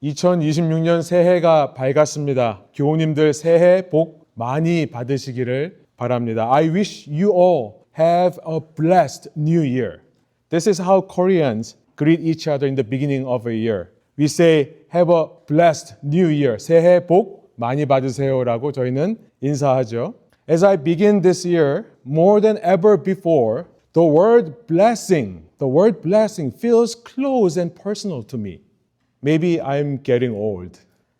2026년 새해가 밝았습니다. 교우님들 새해 복 많이 받으시기를 바랍니다. I wish you all have a blessed new year. This is how Koreans greet each other in the beginning of a year. We say, have a blessed new year. 새해 복 많이 받으세요라고 저희는 인사하죠. As I begin this year, more than ever before, the word blessing feels close and personal to me. Maybe I'm getting old.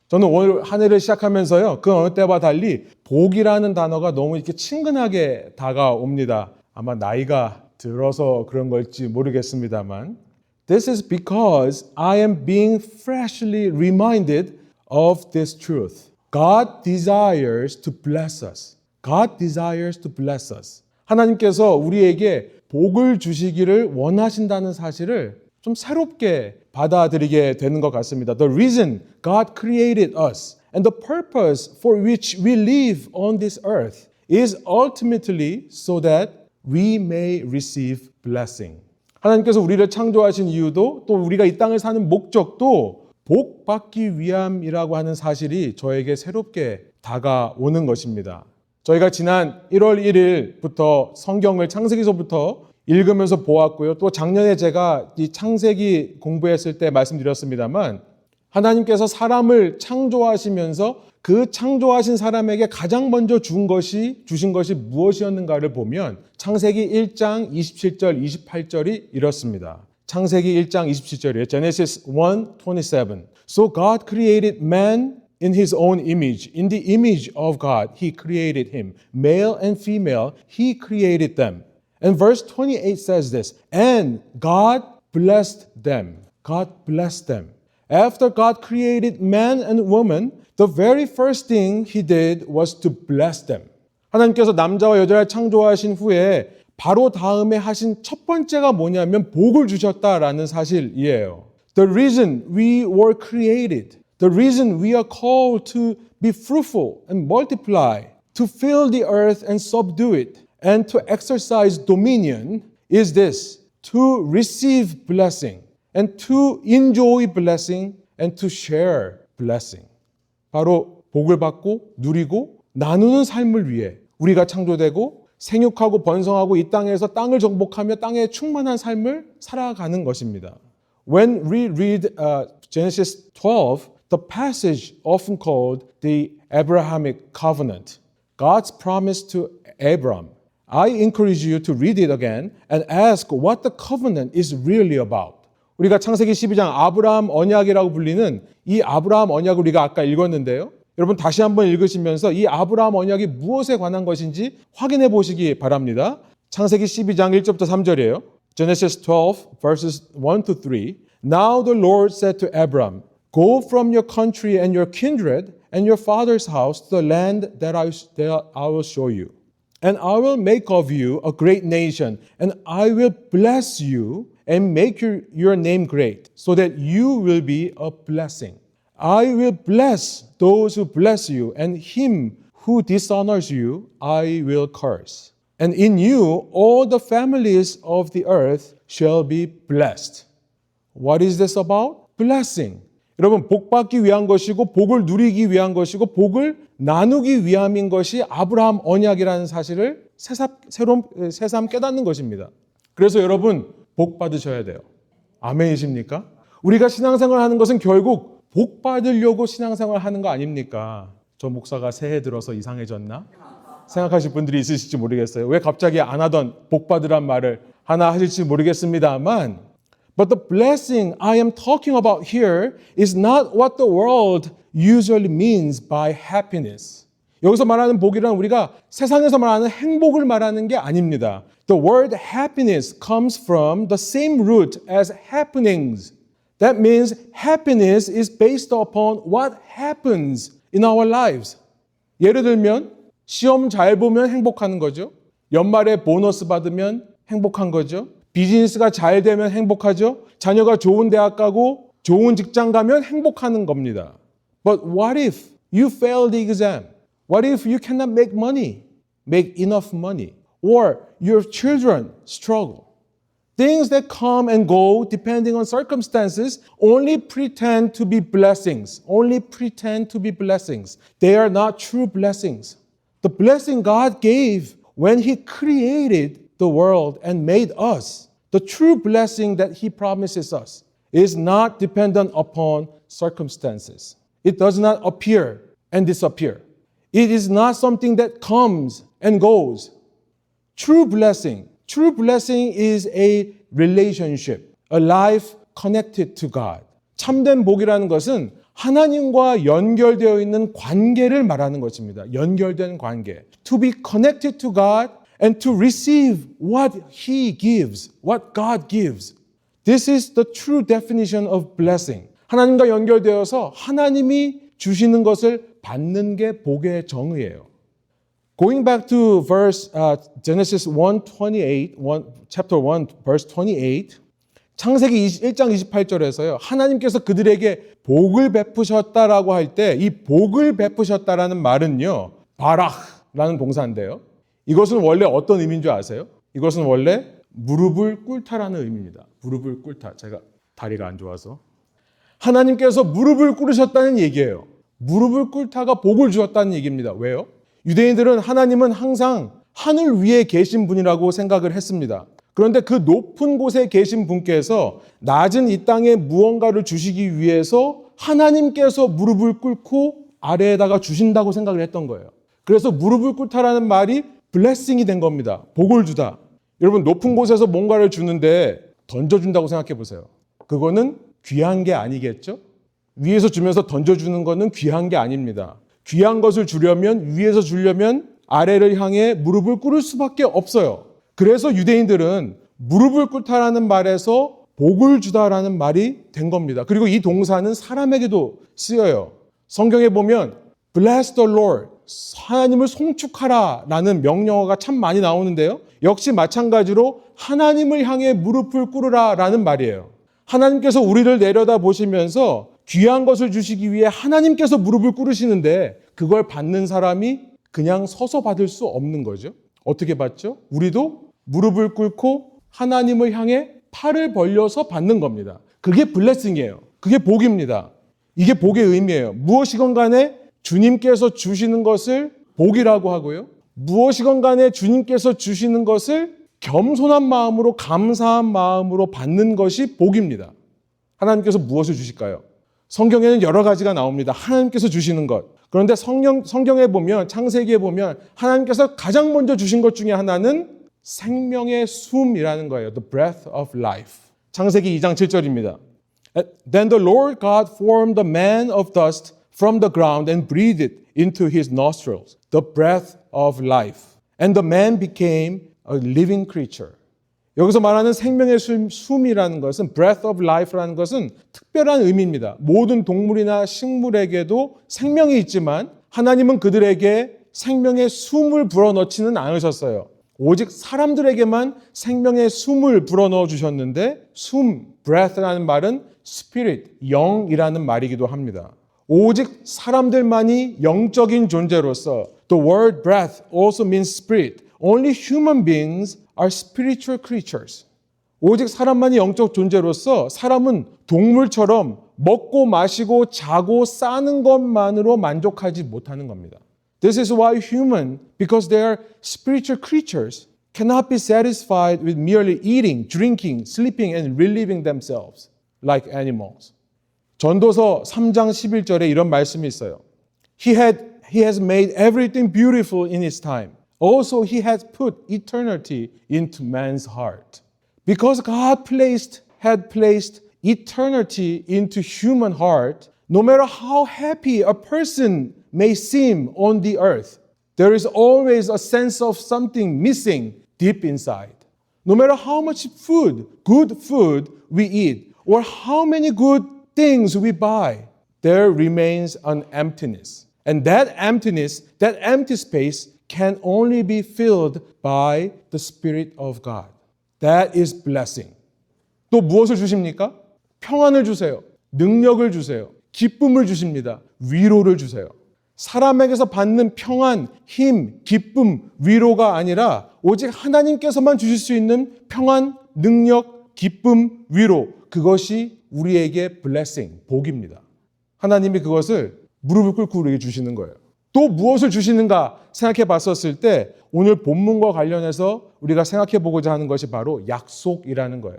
저는 오늘 한 해를 시작하면서요, 그 어느 때와 달리 복이라는 단어가 너무 이렇게 친근하게 다가옵니다. 아마 나이가 들어서 그런 걸지 모르겠습니다만. This is because I am being freshly reminded of this truth. God desires to bless us. God desires to bless us. 하나님께서 우리에게 복을 주시기를 원하신다는 사실을 좀 새롭게 받아들이게 되는 것 같습니다. The reason God created us and the purpose for which we live on this earth is ultimately so that we may receive blessing. 하나님께서 우리를 창조하신 이유도 또 우리가 이 땅을 사는 목적도 복 받기 위함이라고 하는 사실이 저에게 새롭게 다가오는 것입니다. 저희가 지난 1월 1일부터 성경을 창세기서부터 읽으면서 보았고요. 또 작년에 제가 이 창세기 공부했을 때 말씀드렸습니다만 하나님께서 사람을 창조하시면서 그 창조하신 사람에게 가장 먼저 주신 것이 무엇이었는가를 보면 창세기 1장 27절, 28절이 이렇습니다. 창세기 1장 27절이에요. Genesis 1:27. So God created man in his own image. In the image of God, he created him. Male and female, he created them. And verse 28 says this, and God blessed them. God blessed them. After God created man and woman, the very first thing he did was to bless them. 하나님께서 남자와 여자를 창조하신 후에 바로 다음에 하신 첫 번째가 뭐냐면 복을 주셨다라는 사실이에요. The reason we were created, the reason we are called to be fruitful and multiply, to fill the earth and subdue it, and to exercise dominion is this, to receive blessing and to enjoy blessing and to share blessing. 바로 복을 받고 누리고 나누는 삶을 위해 우리가 창조되고 생육하고 번성하고 이 땅에서 땅을 정복하며 땅에 충만한 삶을 살아가는 것입니다. When we read Genesis 12, the passage often called the Abrahamic covenant, God's promise to Abram, I encourage you to read it again and ask what the covenant is really about. 우리가 창세기 12장 아브라함 언약이라고 불리는 이 아브라함 언약을 우리가 아까 읽었는데요. 여러분 다시 한번 읽으시면서 이 아브라함 언약이 무엇에 관한 것인지 확인해 보시기 바랍니다. 창세기 12장 1절부터 3절이에요. Genesis 12 verses 1 to 3. Now the Lord said to Abram, Go from your country and your kindred and your father's house to the land that I will show you. And I will make of you a great nation, and I will bless you and make your name great, so that you will be a blessing. I will bless those who bless you, and him who dishonors you, I will curse. And in you all the families of the earth shall be blessed. What is this about? Blessing. 여러분, 복 받기 위한 것이고 복을 누리기 위한 것이고 복을 나누기 위함인 것이 아브라함 언약이라는 사실을 새삼 깨닫는 것입니다. 그래서 여러분 복 받으셔야 돼요. 아멘이십니까? 우리가 신앙생활 하는 것은 결국 복 받으려고 신앙생활 하는 거 아닙니까? 저 목사가 새해 들어서 이상해졌나? 생각하실 분들이 있으실지 모르겠어요. 왜 갑자기 안 하던 복 받으란 말을 하나 하실지 모르겠습니다만 But the blessing I am talking about here is not what the world usually means by happiness. 여기서 말하는 복이란 우리가 세상에서 말하는 행복을 말하는 게 아닙니다. The word happiness comes from the same root as happenings. That means happiness is based upon what happens in our lives. 예를 들면 시험 잘 보면 행복하는 거죠. 연말에 보너스 받으면 행복한 거죠. 비즈니스가 잘 되면 행복하죠. 자녀가 좋은 대학 가고 좋은 직장 가면 행복하는 겁니다. But what if you fail the exam? What if you cannot make enough money? Or your children struggle? Things that come and go depending on circumstances only pretend to be blessings. Only pretend to be blessings. They are not true blessings. The blessing God gave when He created the world and made us, the true blessing that He promises us, is not dependent upon circumstances. It does not appear and disappear. It is not something that comes and goes. True blessing is a relationship, a life connected to God. 참된 복이라는 것은 하나님과 연결되어 있는 관계를 말하는 것입니다. 연결된 관계. To be connected to God and to receive what He gives, what God gives. This is the true definition of blessing. 하나님과 연결되어서 하나님이 주시는 것을 받는 게 복의 정의예요. Going back to Genesis 1:28, chapter 1, verse 28, 창세기 1장 28절에서요. 하나님께서 그들에게 복을 베푸셨다라고 할 때 이 복을 베푸셨다라는 말은요. 바락라는 동사인데요. 이것은 원래 어떤 의미인 줄 아세요? 이것은 원래 무릎을 꿇다라는 의미입니다. 무릎을 꿇다. 제가 다리가 안 좋아서. 하나님께서 무릎을 꿇으셨다는 얘기예요. 무릎을 꿇다가 복을 주었다는 얘기입니다. 왜요? 유대인들은 하나님은 항상 하늘 위에 계신 분이라고 생각을 했습니다. 그런데 그 높은 곳에 계신 분께서 낮은 이 땅에 무언가를 주시기 위해서 하나님께서 무릎을 꿇고 아래에다가 주신다고 생각을 했던 거예요. 그래서 무릎을 꿇다라는 말이 블레싱이 된 겁니다. 복을 주다. 여러분 높은 곳에서 뭔가를 주는데 던져준다고 생각해 보세요. 그거는 귀한 게 아니겠죠? 위에서 주면서 던져주는 거는 귀한 게 아닙니다. 귀한 것을 주려면 위에서 주려면 아래를 향해 무릎을 꿇을 수밖에 없어요. 그래서 유대인들은 무릎을 꿇다라는 말에서 복을 주다라는 말이 된 겁니다. 그리고 이 동사는 사람에게도 쓰여요. 성경에 보면 Bless the Lord, 하나님을 송축하라라는 명령어가 참 많이 나오는데요. 역시 마찬가지로 하나님을 향해 무릎을 꿇으라라는 말이에요. 하나님께서 우리를 내려다 보시면서 귀한 것을 주시기 위해 하나님께서 무릎을 꿇으시는데 그걸 받는 사람이 그냥 서서 받을 수 없는 거죠. 어떻게 받죠? 우리도 무릎을 꿇고 하나님을 향해 팔을 벌려서 받는 겁니다. 그게 블레싱이에요. 그게 복입니다. 이게 복의 의미예요. 무엇이건 간에 주님께서 주시는 것을 복이라고 하고요. 무엇이건 간에 주님께서 주시는 것을 겸손한 마음으로 감사한 마음으로 받는 것이 복입니다. 하나님께서 무엇을 주실까요? 성경에는 여러 가지가 나옵니다. 하나님께서 주시는 것. 그런데 성경에 보면 창세기에 보면 하나님께서 가장 먼저 주신 것 중에 하나는 생명의 숨이라는 거예요. The breath of life. 창세기 2장 7절입니다. Then the Lord God formed the man of dust from the ground and breathed into his nostrils the breath of life. And the man became a living creature. 여기서 말하는 생명의 숨이라는 것은 breath of life라는 것은 특별한 의미입니다. 모든 동물이나 식물에게도 생명이 있지만 하나님은 그들에게 생명의 숨을 불어넣지는 않으셨어요. 오직 사람들에게만 생명의 숨을 불어넣어 주셨는데 숨, breath라는 말은 spirit, 영이라는 말이기도 합니다. 오직 사람들만이 영적인 존재로서 the word breath also means spirit. Only human beings are spiritual creatures. 오직 사람만이 영적 존재로서 사람은 동물처럼 먹고 마시고 자고 싸는 것만으로 만족하지 못하는 겁니다. This is why human, because they are spiritual creatures, cannot be satisfied with merely eating, drinking, sleeping, and reliving themselves like animals. 전도서 3장 11절에 이런 말씀이 있어요. He has made everything beautiful in his time. Also, he has put eternity into man's heart. Because God had placed eternity into human heart, no matter how happy a person may seem on the earth, there is always a sense of something missing deep inside. No matter how much good food we eat, or how many good things we buy, there remains an emptiness. And that emptiness, that empty space, can only be filled by the Spirit of God. That is blessing. 또 무엇을 주십니까? 평안을 주세요. 능력을 주세요. 기쁨을 주십니다. 위로를 주세요. 사람에게서 받는 평안, 힘, 기쁨, 위로가 아니라 오직 하나님께서만 주실 수 있는 평안, 능력, 기쁨, 위로. 그것이 우리에게 blessing, 복입니다. 하나님이 그것을 무릎을 꿇고 우리에게 주시는 거예요. 또 무엇을 주시는가 생각해 봤었을 때 오늘 본문과 관련해서 우리가 생각해 보고자 하는 것이 바로 약속이라는 거예요.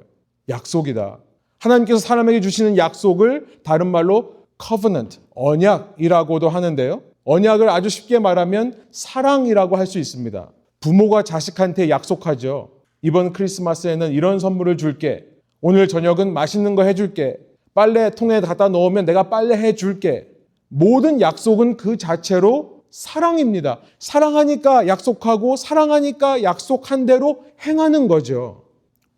약속이다. 하나님께서 사람에게 주시는 약속을 다른 말로 covenant, 언약이라고도 하는데요. 언약을 아주 쉽게 말하면 사랑이라고 할 수 있습니다. 부모가 자식한테 약속하죠. 이번 크리스마스에는 이런 선물을 줄게. 오늘 저녁은 맛있는 거 해줄게. 빨래통에 갖다 놓으면 내가 빨래 해줄게. 모든 약속은 그 자체로 사랑입니다. 사랑하니까 약속하고 사랑하니까 약속한 대로 행하는 거죠.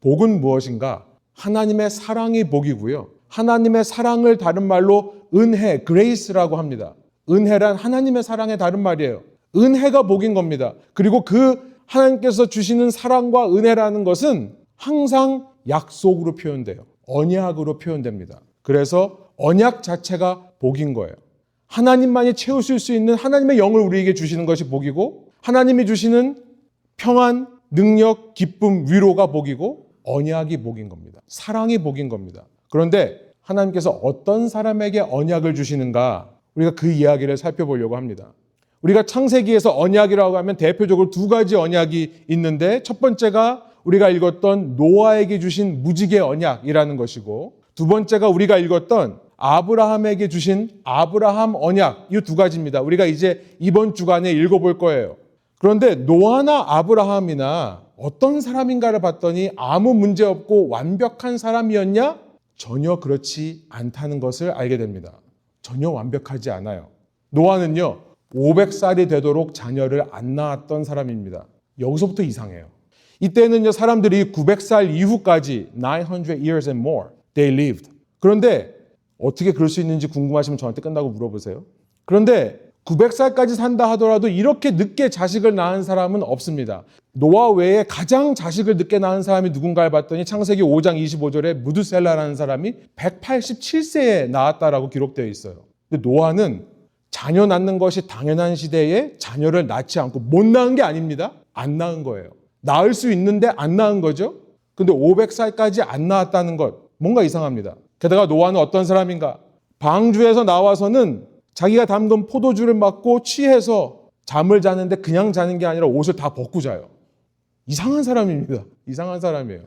복은 무엇인가? 하나님의 사랑이 복이고요. 하나님의 사랑을 다른 말로 은혜, grace라고 합니다. 은혜란 하나님의 사랑의 다른 말이에요. 은혜가 복인 겁니다. 그리고 그 하나님께서 주시는 사랑과 은혜라는 것은 항상 약속으로 표현돼요. 언약으로 표현됩니다. 그래서 언약 자체가 복인 거예요. 하나님만이 채우실 수 있는 하나님의 영을 우리에게 주시는 것이 복이고 하나님이 주시는 평안, 능력, 기쁨, 위로가 복이고 언약이 복인 겁니다. 사랑이 복인 겁니다. 그런데 하나님께서 어떤 사람에게 언약을 주시는가 우리가 그 이야기를 살펴보려고 합니다. 우리가 창세기에서 언약이라고 하면 대표적으로 두 가지 언약이 있는데 첫 번째가 우리가 읽었던 노아에게 주신 무지개 언약이라는 것이고 두 번째가 우리가 읽었던 아브라함에게 주신 아브라함 언약 이 두 가지입니다. 우리가 이제 이번 주간에 읽어볼 거예요. 그런데 노아나 아브라함이나 어떤 사람인가를 봤더니 아무 문제 없고 완벽한 사람이었냐? 전혀 그렇지 않다는 것을 알게 됩니다. 전혀 완벽하지 않아요. 노아는요 500살이 되도록 자녀를 안 낳았던 사람입니다. 여기서부터 이상해요. 이때는요 사람들이 900살 이후까지 900 years and more they lived. 그런데 어떻게 그럴 수 있는지 궁금하시면 저한테 끝나고 물어보세요. 그런데 900살까지 산다 하더라도 이렇게 늦게 자식을 낳은 사람은 없습니다. 노아 외에 가장 자식을 늦게 낳은 사람이 누군가를 봤더니 창세기 5장 25절에 무드셀라라는 사람이 187세에 낳았다라고 기록되어 있어요. 근데 노아는 자녀 낳는 것이 당연한 시대에 자녀를 낳지 않고 못 낳은 게 아닙니다. 안 낳은 거예요. 낳을 수 있는데 안 낳은 거죠. 근데 500살까지 안 낳았다는 것 뭔가 이상합니다. 게다가 노아는 어떤 사람인가? 방주에서 나와서는 자기가 담근 포도주를 맞고 취해서 잠을 자는데 그냥 자는 게 아니라 옷을 다 벗고 자요. 이상한 사람입니다. 이상한 사람이에요.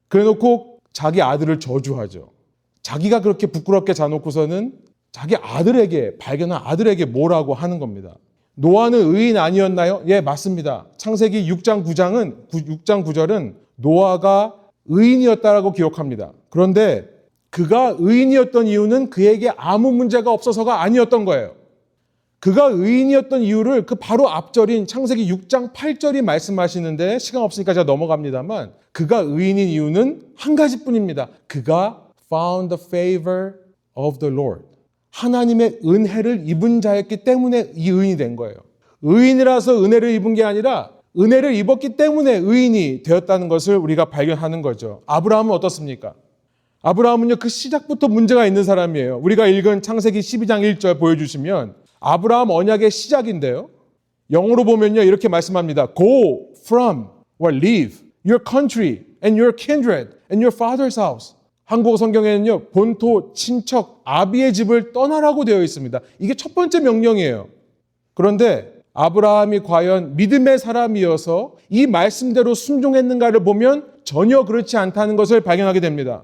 그래놓고 자기 아들을 저주하죠. 자기가 그렇게 부끄럽게 자놓고서는 자기 아들에게 발견한 아들에게 뭐라고 하는 겁니다. 노아는 의인 아니었나요? 예, 맞습니다. 창세기 6장 9절은 노아가 의인이었다라고 기록합니다. 그런데 그가 의인이었던 이유는 그에게 아무 문제가 없어서가 아니었던 거예요. 그가 의인이었던 이유를 그 바로 앞절인 창세기 6장 8절이 말씀하시는데 시간 없으니까 제가 넘어갑니다만 그가 의인인 이유는 한 가지뿐입니다. 그가 found the favor of the Lord. 하나님의 은혜를 입은 자였기 때문에 이 의인이 된 거예요. 의인이라서 은혜를 입은 게 아니라 은혜를 입었기 때문에 의인이 되었다는 것을 우리가 발견하는 거죠. 아브라함은 어떻습니까? 아브라함은요 그 시작부터 문제가 있는 사람이에요. 우리가 읽은 창세기 12장 1절 보여주시면 아브라함 언약의 시작인데요. 영어로 보면요 이렇게 말씀합니다. Go from or leave your country and your kindred and your father's house. 한국어 성경에는요 본토, 친척, 아비의 집을 떠나라고 되어 있습니다. 이게 첫 번째 명령이에요. 그런데 아브라함이 과연 믿음의 사람이어서 이 말씀대로 순종했는가를 보면 전혀 그렇지 않다는 것을 발견하게 됩니다.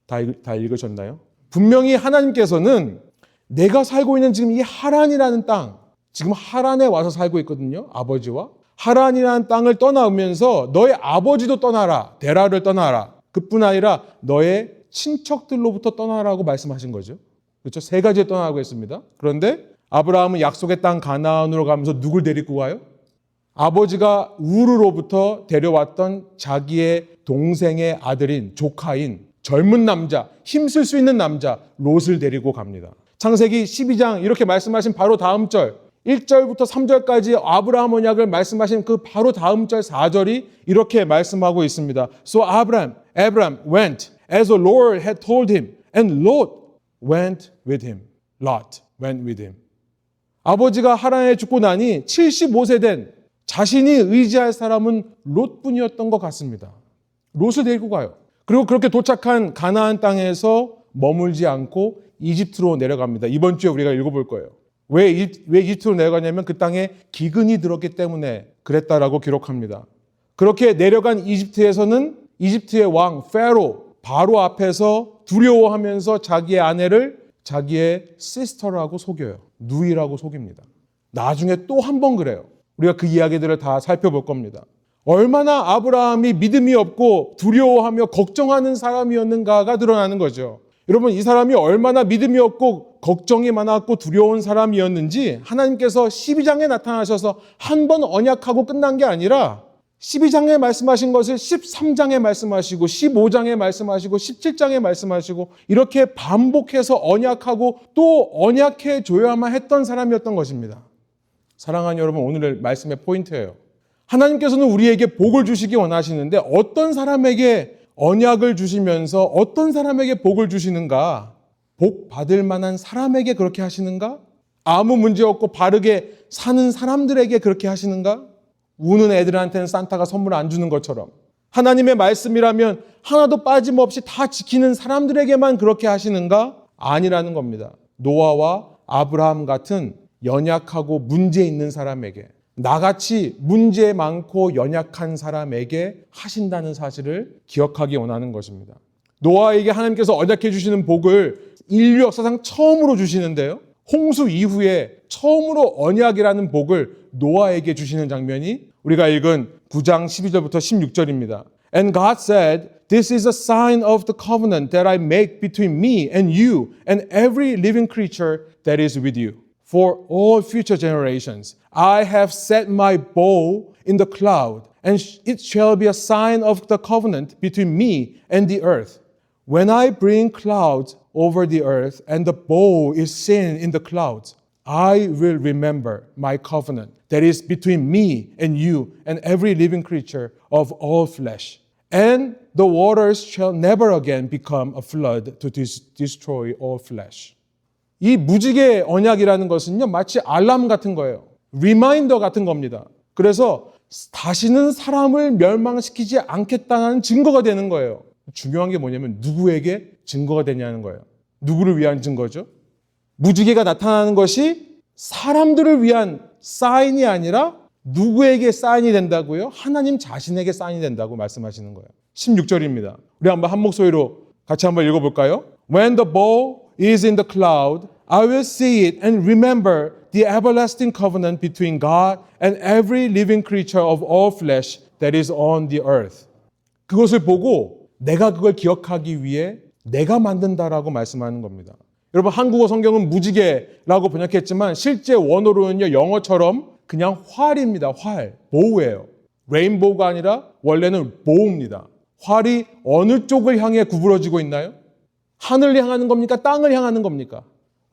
다 읽으셨나요? 분명히 하나님께서는 내가 살고 있는 지금 이 하란이라는 땅, 지금 하란에 와서 살고 있거든요. 아버지와. 하란이라는 땅을 떠나면서 너의 아버지도 떠나라. 데라를 떠나라. 그뿐 아니라 너의 친척들로부터 떠나라고 말씀하신 거죠. 그렇죠? 세 가지를 떠나라고 했습니다. 그런데 아브라함은 약속의 땅 가나안으로 가면서 누굴 데리고 가요? 아버지가 우르로부터 데려왔던 자기의 동생의 아들인 조카인 젊은 남자, 힘쓸 수 있는 남자 롯을 데리고 갑니다. 창세기 12장 이렇게 말씀하신 바로 다음 절 1절부터 3절까지 아브라함 언약을 말씀하신 그 바로 다음 절 4절이 이렇게 말씀하고 있습니다. So Abram went as the Lord had told him and Lot went with him. Lot went with him. 아버지가 하란에 죽고 나니 75세 된 자신이 의지할 사람은 롯뿐이었던 것 같습니다. 롯을 데리고 가요. 그리고 그렇게 도착한 가나안 땅에서 머물지 않고 이집트로 내려갑니다. 이번 주에 우리가 읽어볼 거예요. 왜 이집트로 내려가냐면 그 땅에 기근이 들었기 때문에 그랬다라고 기록합니다. 그렇게 내려간 이집트에서는 이집트의 왕 바로 앞에서 두려워하면서 자기의 아내를 자기의 시스터라고 속여요. 누이라고 속입니다. 나중에 또 한 번 그래요. 우리가 그 이야기들을 다 살펴볼 겁니다. 얼마나 아브라함이 믿음이 없고 두려워하며 걱정하는 사람이었는가가 드러나는 거죠. 여러분, 이 사람이 얼마나 믿음이 없고 걱정이 많았고 두려운 사람이었는지 하나님께서 12장에 나타나셔서 한 번 언약하고 끝난 게 아니라 12장에 말씀하신 것을 13장에 말씀하시고 15장에 말씀하시고 17장에 말씀하시고 이렇게 반복해서 언약하고 또 언약해 줘야만 했던 사람이었던 것입니다. 사랑하는 여러분, 오늘의 말씀의 포인트예요. 하나님께서는 우리에게 복을 주시기 원하시는데 어떤 사람에게 언약을 주시면서 어떤 사람에게 복을 주시는가? 복 받을 만한 사람에게 그렇게 하시는가? 아무 문제 없고 바르게 사는 사람들에게 그렇게 하시는가? 우는 애들한테는 산타가 선물 안 주는 것처럼 하나님의 말씀이라면 하나도 빠짐없이 다 지키는 사람들에게만 그렇게 하시는가? 아니라는 겁니다. 노아와 아브라함 같은 연약하고 문제 있는 사람에게, 나같이 문제 많고 연약한 사람에게 하신다는 사실을 기억하기 원하는 것입니다. 노아에게 하나님께서 언약해 주시는 복을 인류 역사상 처음으로 주시는데요. 홍수 이후에 처음으로 언약이라는 복을 노아에게 주시는 장면이 우리가 읽은 9장 12절부터 16절입니다. And God said, This is a sign of the covenant that I make between me and you and every living creature that is with you. For all future generations, I have set my bow in the cloud, and it shall be a sign of the covenant between me and the earth. When I bring clouds over the earth, and the bow is seen in the clouds, I will remember my covenant that is between me and you and every living creature of all flesh. And the waters shall never again become a flood to destroy all flesh. 이 무지개 언약이라는 것은요, 마치 알람 같은 거예요. 리마인더 같은 겁니다. 그래서 다시는 사람을 멸망시키지 않겠다는 증거가 되는 거예요. 중요한 게 뭐냐면 누구에게 증거가 되냐는 거예요. 누구를 위한 증거죠? 무지개가 나타나는 것이 사람들을 위한 사인이 아니라 누구에게 사인이 된다고요? 하나님 자신에게 사인이 된다고 말씀하시는 거예요. 16절입니다. 우리 한번 한 목소리로 같이 한번 읽어볼까요? When the bow is in the cloud, I will see it and remember the everlasting covenant between God and every living creature of all flesh that is on the earth. 그것을 보고 내가 그걸 기억하기 위해 내가 만든다라고 말씀하는 겁니다. 여러분, 한국어 성경은 무지개라고 번역했지만 실제 원어로는요, 영어처럼 그냥 활입니다. 활, 보우예요. 레인보우가 아니라 원래는 보우입니다. 활이 어느 쪽을 향해 구부러지고 있나요? 하늘을 향하는 겁니까? 땅을 향하는 겁니까?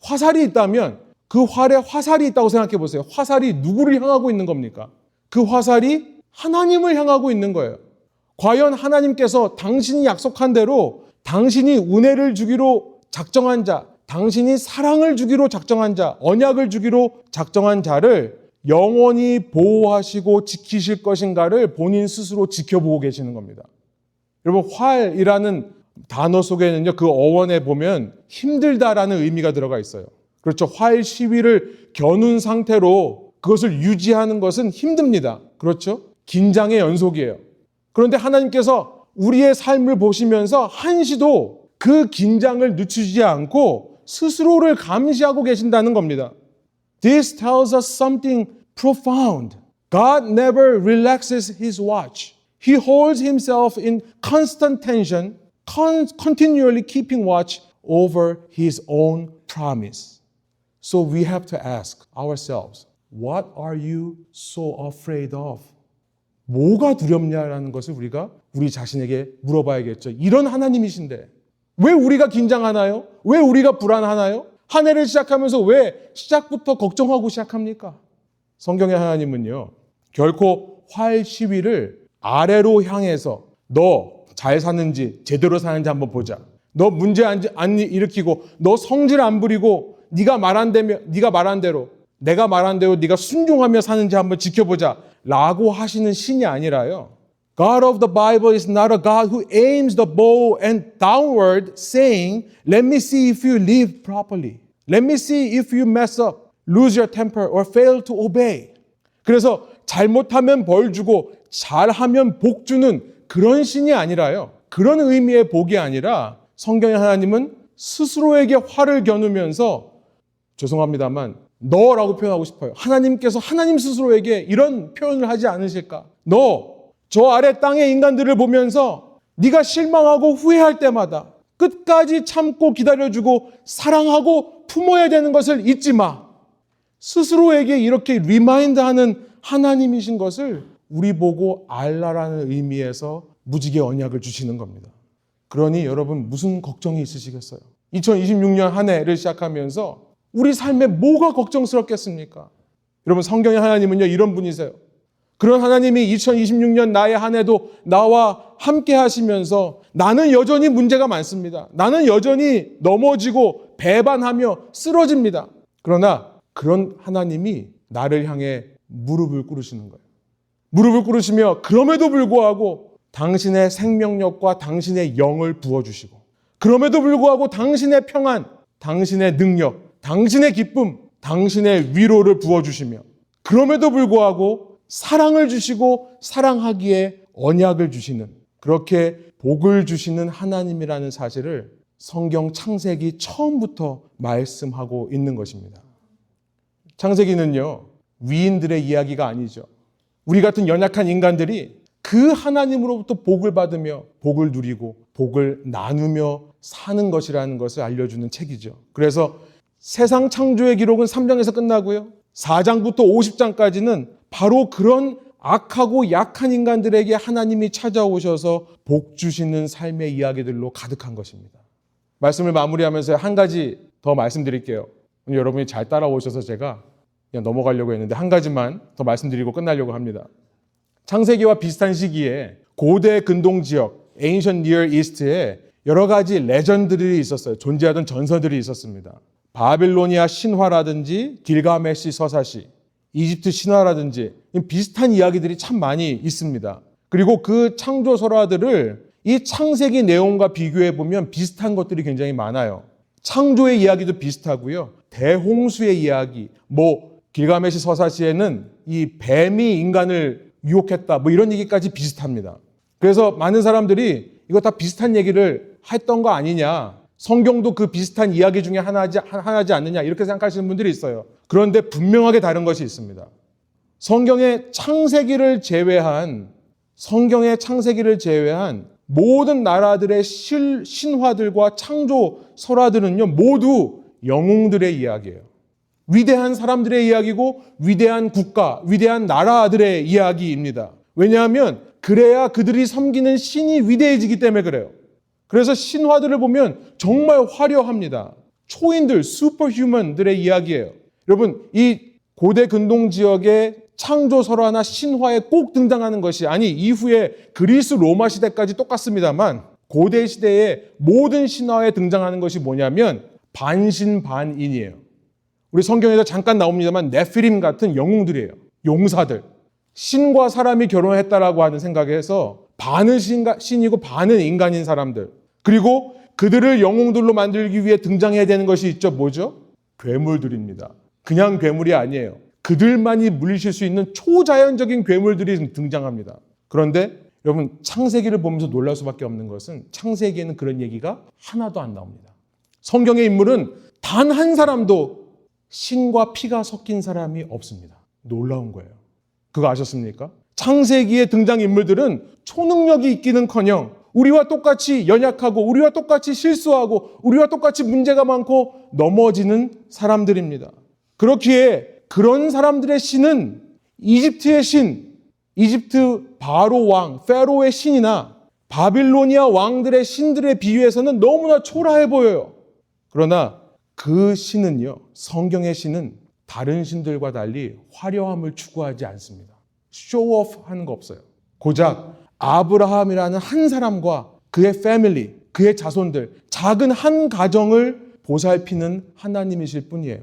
화살이 있다면 그 활에 화살이 있다고 생각해 보세요. 화살이 누구를 향하고 있는 겁니까? 그 화살이 하나님을 향하고 있는 거예요. 과연 하나님께서 당신이 약속한 대로 당신이 은혜를 주기로 작정한 자, 당신이 사랑을 주기로 작정한 자, 언약을 주기로 작정한 자를 영원히 보호하시고 지키실 것인가를 본인 스스로 지켜보고 계시는 겁니다. 여러분, 활이라는 단어 속에는요, 그 어원에 보면 힘들다라는 의미가 들어가 있어요. 그렇죠. 활 시위를 겨눈 상태로 그것을 유지하는 것은 힘듭니다. 그렇죠. 긴장의 연속이에요. 그런데 하나님께서 우리의 삶을 보시면서 한시도 그 긴장을 늦추지 않고 스스로를 감시하고 계신다는 겁니다. This tells us something profound. God never relaxes his watch. He holds himself in constant tension, continually keeping watch over his own promise. So we have to ask ourselves, what are you so afraid of? 뭐가 두렵냐라는 것을 우리가 우리 자신에게 물어봐야겠죠. 이런 하나님이신데 왜 우리가 긴장하나요? 왜 우리가 불안하나요? 한 해를 시작하면서 왜 시작부터 걱정하고 시작합니까? 성경의 하나님은요, 결코 활 시위를 아래로 향해서 너 잘 사는지 제대로 사는지 한번 보자. 너 문제 안 일으키고 너 성질 안 부리고 네가 말한 대로 내가 말한 대로 네가 순종하며 사는지 한번 지켜보자 라고 하시는 신이 아니라요. God of the Bible is not a God who aims the bow and downward saying, let me see if you live properly. Let me see if you mess up, lose your temper or fail to obey. 그래서 잘못하면 벌 주고 잘하면 복 주는 그런 신이 아니라요. 그런 의미의 복이 아니라 성경의 하나님은 스스로에게 화를 겨누면서 죄송합니다만 너라고 표현하고 싶어요. 하나님께서 하나님 스스로에게 이런 표현을 하지 않으실까? 너 저 아래 땅의 인간들을 보면서 네가 실망하고 후회할 때마다 끝까지 참고 기다려주고 사랑하고 품어야 되는 것을 잊지 마. 스스로에게 이렇게 리마인드하는 하나님이신 것을 우리 보고 알라라는 의미에서 무지개 언약을 주시는 겁니다. 그러니 여러분 무슨 걱정이 있으시겠어요? 2026년 한 해를 시작하면서 우리 삶에 뭐가 걱정스럽겠습니까? 여러분 성경의 하나님은요 이런 분이세요. 그런 하나님이 2026년 나의 한 해도 나와 함께 하시면서 나는 여전히 문제가 많습니다. 나는 여전히 넘어지고 배반하며 쓰러집니다. 그러나 그런 하나님이 나를 향해 무릎을 꿇으시는 거예요. 무릎을 꿇으시며 그럼에도 불구하고 당신의 생명력과 당신의 영을 부어주시고 그럼에도 불구하고 당신의 평안, 당신의 능력, 당신의 기쁨, 당신의 위로를 부어주시며 그럼에도 불구하고 사랑을 주시고 사랑하기에 언약을 주시는 그렇게 복을 주시는 하나님이라는 사실을 성경 창세기 처음부터 말씀하고 있는 것입니다. 창세기는요, 위인들의 이야기가 아니죠. 우리 같은 연약한 인간들이 그 하나님으로부터 복을 받으며 복을 누리고 복을 나누며 사는 것이라는 것을 알려주는 책이죠. 그래서 세상 창조의 기록은 3장에서 끝나고요. 4장부터 50장까지는 바로 그런 악하고 약한 인간들에게 하나님이 찾아오셔서 복 주시는 삶의 이야기들로 가득한 것입니다. 말씀을 마무리하면서 한 가지 더 말씀드릴게요. 여러분이 잘 따라오셔서 제가 그냥 넘어가려고 했는데 한 가지만 더 말씀드리고 끝나려고 합니다. 창세기와 비슷한 시기에 고대 근동 지역, Ancient Near East에 여러 가지 레전드들이 있었어요. 존재하던 전설들이 있었습니다. 바빌로니아 신화라든지 길가메시 서사시, 이집트 신화라든지 비슷한 이야기들이 참 많이 있습니다. 그리고 그 창조 설화들을 이 창세기 내용과 비교해 보면 비슷한 것들이 굉장히 많아요. 창조의 이야기도 비슷하고요. 대홍수의 이야기, 길가메시 서사시에는 이 뱀이 인간을 유혹했다, 이런 얘기까지 비슷합니다. 그래서 많은 사람들이 이거 다 비슷한 얘기를 했던 거 아니냐, 성경도 그 비슷한 이야기 중에 하나지 않느냐 이렇게 생각하시는 분들이 있어요. 그런데 분명하게 다른 것이 있습니다. 성경의 창세기를 제외한 모든 나라들의 신화들과 창조 설화들은요 모두 영웅들의 이야기예요. 위대한 사람들의 이야기고 위대한 국가, 위대한 나라들의 이야기입니다. 왜냐하면 그래야 그들이 섬기는 신이 위대해지기 때문에 그래요. 그래서 신화들을 보면 정말 화려합니다. 초인들, 슈퍼휴먼들의 이야기예요. 여러분, 이 고대 근동 지역의 창조 설화나 신화에 꼭 등장하는 것이, 아니 이후에 그리스 로마 시대까지 똑같습니다만 고대 시대의 모든 신화에 등장하는 것이 뭐냐면 반신반인이에요. 우리 성경에서 잠깐 나옵니다만 네피림 같은 영웅들이에요. 용사들. 신과 사람이 결혼했다라고 하는 생각에서 반은 신이고 반은 인간인 사람들. 그리고 그들을 영웅들로 만들기 위해 등장해야 되는 것이 있죠. 뭐죠? 괴물들입니다. 그냥 괴물이 아니에요. 그들만이 물리칠 수 있는 초자연적인 괴물들이 등장합니다. 그런데 여러분 창세기를 보면서 놀랄 수밖에 없는 것은 창세기에는 그런 얘기가 하나도 안 나옵니다. 성경의 인물은 단 한 사람도 신과 피가 섞인 사람이 없습니다. 놀라운 거예요. 그거 아셨습니까? 창세기의 등장인물들은 초능력이 있기는커녕 우리와 똑같이 연약하고 우리와 똑같이 실수하고 우리와 똑같이 문제가 많고 넘어지는 사람들입니다. 그렇기에 그런 사람들의 신은 이집트의 신, 이집트 바로 왕, 페로의 신이나 바빌로니아 왕들의 신들에 비유해서는 너무나 초라해 보여요. 그러나 그 신은요, 성경의 신은 다른 신들과 달리 화려함을 추구하지 않습니다. 쇼오프 하는 거 없어요. 고작 아브라함이라는 한 사람과 그의 패밀리, 그의 자손들, 작은 한 가정을 보살피는 하나님이실 뿐이에요.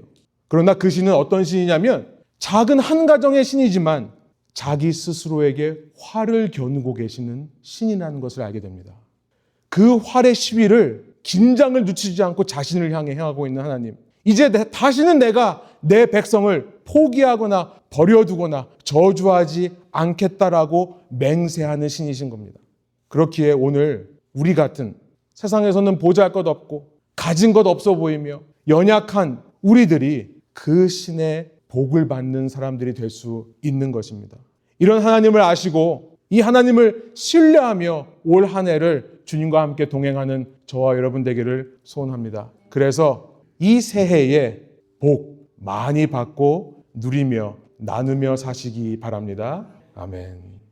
그러나 그 신은 어떤 신이냐면 작은 한 가정의 신이지만 자기 스스로에게 활을 겨누고 계시는 신이라는 것을 알게 됩니다. 그 활의 시위를 긴장을 늦추지 않고 자신을 향해 행하고 있는 하나님. 이제 다시는 내가 내 백성을 포기하거나 버려두거나 저주하지 않겠다라고 맹세하는 신이신 겁니다. 그렇기에 오늘 우리 같은 세상에서는 보잘것없고 가진 것 없어 보이며 연약한 우리들이 그 신의 복을 받는 사람들이 될 수 있는 것입니다. 이런 하나님을 아시고 이 하나님을 신뢰하며 올 한 해를 주님과 함께 동행하는 저와 여러분 되기를 소원합니다. 그래서 이 새해에 복 많이 받고 누리며 나누며 사시기 바랍니다. 아멘.